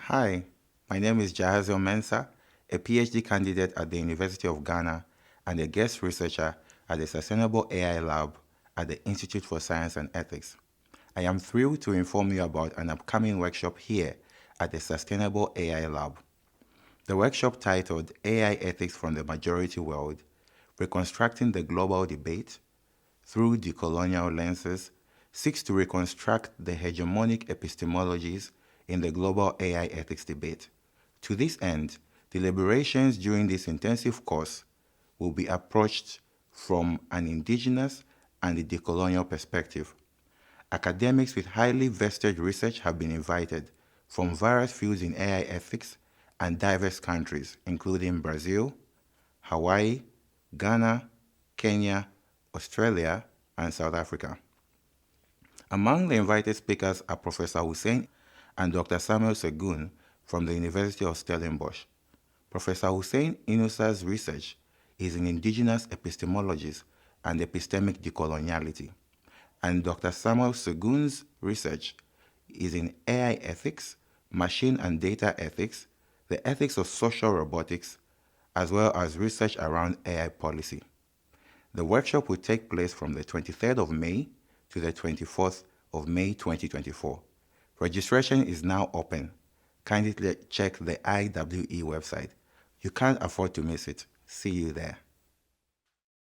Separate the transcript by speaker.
Speaker 1: Hi, my name is Jahaziel Mensah, a PhD candidate at the University of Ghana and a guest researcher at the Sustainable AI Lab at the Institute for Science and Ethics. I am thrilled to inform you about an upcoming workshop here at the Sustainable AI Lab. The workshop, titled AI Ethics from the Majority World, Reconstructing the Global Debate through Decolonial Lenses, seeks to reconstruct the hegemonic epistemologies in the global AI ethics debate. To this end, deliberations during this intensive course will be approached from an indigenous and a decolonial perspective. Academics with highly vested research have been invited from various fields in AI ethics and diverse countries, including Brazil, Hawaii, Ghana, Kenya, Australia, and South Africa. Among the invited speakers are Professor Hussein and Dr. Samuel Segun from the University of Stellenbosch. Professor Hussein Inusa's research is in indigenous epistemologies and epistemic decoloniality, and Dr. Samuel Segun's research is in AI ethics, machine and data ethics, the ethics of social robotics, as well as research around AI policy. The workshop will take place from the 23rd of May to the 24th of May 2024. Registration is now open. Kindly check the IWE website. You can't afford to miss it. See you there.